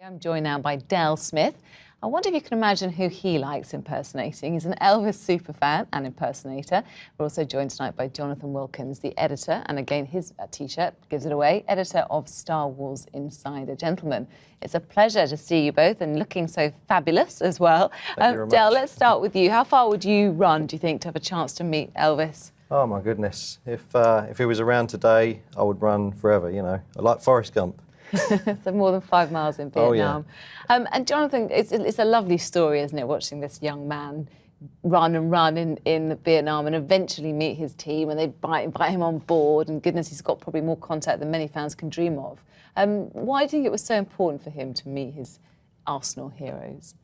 I'm joined now by Del Smith. I wonder if you can imagine who he likes impersonating. He's an Elvis superfan and impersonator. We're also joined tonight by Jonathan Wilkins, the editor, and again, his T-shirt gives it away, editor of Star Wars Insider. Gentlemen, it's a pleasure to see you both and looking so fabulous as well. Thank you very Del, much. let's start with you. How far would you run, do you think, to have a chance to meet Elvis? Oh my goodness! If he was around today, I would run forever. You know, I like Forrest Gump. So more than 5 miles in Vietnam. Oh, yeah. And Jonathan, it's a lovely story, isn't it, watching this young man run and run in Vietnam and eventually meet his team and they invite him on board, and goodness, he's got probably more contact than many fans can dream of. Why do you think it was so important for him to meet his Arsenal heroes?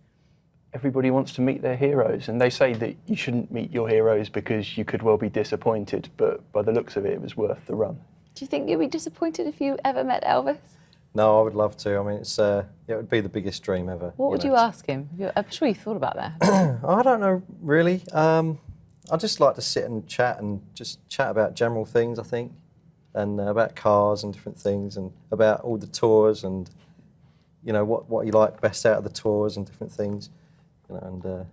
Everybody wants to meet their heroes, and they say that you shouldn't meet your heroes because you could well be disappointed, but by the looks of it, it was worth the run. Do you think you'd be disappointed if you ever met Elvis? No, I would love to. I mean, it would be the biggest dream ever. What would you ask him? I'm sure you thought about that. I don't know, really. I'd just like to sit and chat about general things, I think, and about cars and different things, and about all the tours, and you know what you like best out of the tours and different things, you know,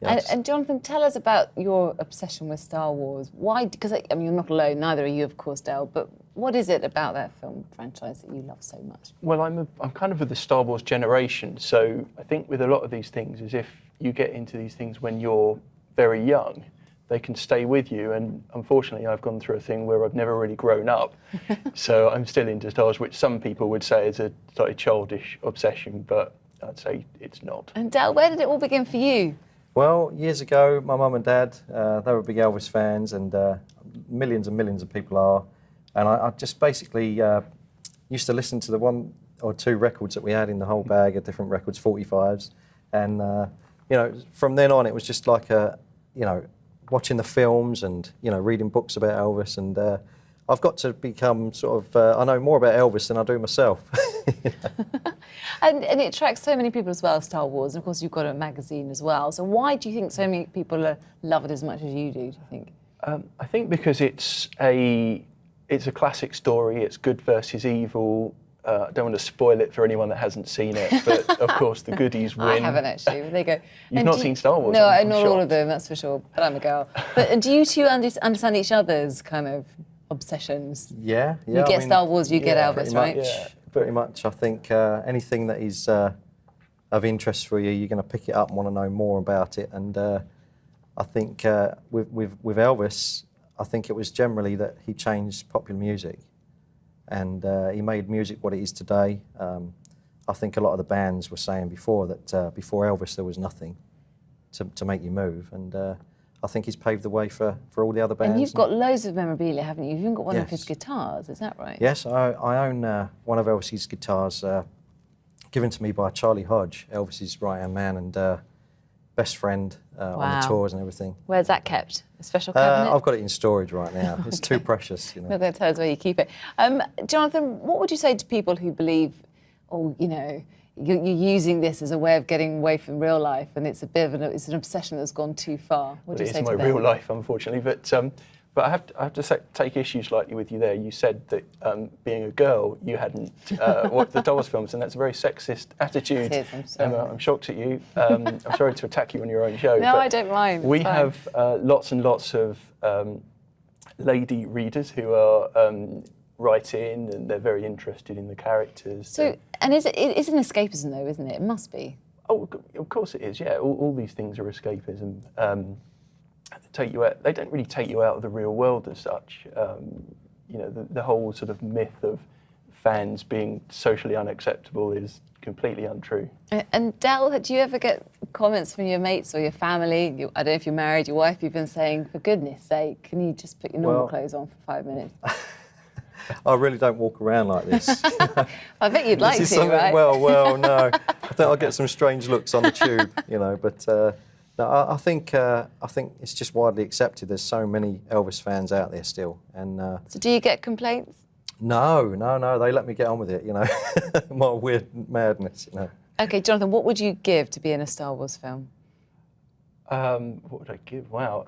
and Jonathan, tell us about your obsession with Star Wars. Why? Because I mean, you're not alone. Neither are you, of course, Del. But what is it about that film franchise that you love so much? Well, I'm kind of of the Star Wars generation, so I think with a lot of these things is if you get into these things when you're very young, they can stay with you. And unfortunately, I've gone through a thing where I've never really grown up, so I'm still into Star Wars, which some people would say is a slightly childish obsession, but I'd say it's not. And Del, where did it all begin for you? Well, years ago, my mum and dad, they were big Elvis fans, and millions and millions of people are. And I just basically used to listen to the 1 or 2 records that we had in the whole bag of different records, 45s. And, you know, from then on, it was just like, watching the films and, you know, reading books about Elvis. And I've got to become sort of, I know more about Elvis than I do myself. And it attracts so many people as well, Star Wars. And of course, you've got a magazine as well. So why do you think so many people love it as much as you do you think? I think because it's a classic story. It's good versus evil. I don't want to spoil it for anyone that hasn't seen it, but of course the goodies win. I haven't actually. There you go. You've not seen Star Wars? No, I'm not shocked. all of them, that's for sure. But I'm a girl. But do you two understand each other's kind of obsessions? Yeah. You get Star Wars, you get Elvis, right? Yeah, pretty much. I think anything that is of interest for you, you're going to pick it up and want to know more about it. And I think with Elvis, I think it was generally that he changed popular music, and he made music what it is today. I think a lot of the bands were saying before that before Elvis there was nothing to make you move, and I think he's paved the way for all the other bands. And you've got loads of memorabilia, haven't you? You've even got one Yes. of his guitars, is that right? Yes, I own one of Elvis's guitars, given to me by Charlie Hodge, Elvis's right-hand man and best friend on the tours and everything. Where's that kept? A special cabinet? I've got it in storage right now. It's too precious, you know. You're not going to tell us where you keep it. Jonathan, what would you say to people who believe, oh, you know, you're using this as a way of getting away from real life, and it's a bit of it's an obsession that's gone too far? What do you say to them? It is my real life, unfortunately, but I have to take issue slightly with you there. You said that being a girl, you hadn't watched the Star Wars films, and that's a very sexist attitude. It is, I'm sorry. Emma, I'm shocked at you. I'm sorry to attack you on your own show. No, but I don't mind. We have lots and lots of lady readers who are write in, and they're very interested in the characters. So, and it's an escapism, though, isn't it? It must be. Oh, of course it is. Yeah, all these things are escapism. Take you out. They don't really take you out of the real world as such. You know, the whole sort of myth of fans being socially unacceptable is completely untrue. And Del, do you ever get comments from your mates or your family? I don't know if you're married, your wife even saying, "For goodness' sake, can you just put your normal clothes on for 5 minutes?" I really don't walk around like this. I bet you'd like to, right? Well, no. I think I'll get some strange looks on the tube, you know. But no, I think it's just widely accepted. There's so many Elvis fans out there still, and So do you get complaints? No. They let me get on with it, you know. My weird madness, you know. Okay, Jonathan, what would you give to be in a Star Wars film? What would I give? Wow.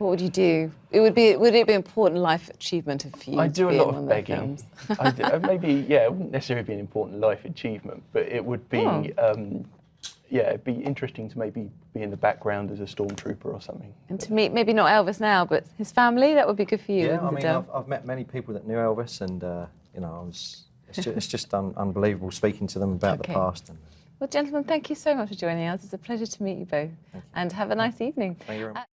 What would you do? Would it be an important life achievement for you? I to do a be lot in one of their begging. films? Maybe, yeah, it wouldn't necessarily be an important life achievement, but it would be, yeah, it'd be interesting to maybe be in the background as a stormtrooper or something. And to meet, maybe not Elvis now, but his family, that would be good for you. Yeah, I wouldn't mean, it? I've met many people that knew Elvis, and you know, it's just unbelievable speaking to them about the past. And Well, gentlemen, thank you so much for joining us. It's a pleasure to meet you both. And have a nice evening. thank you very much.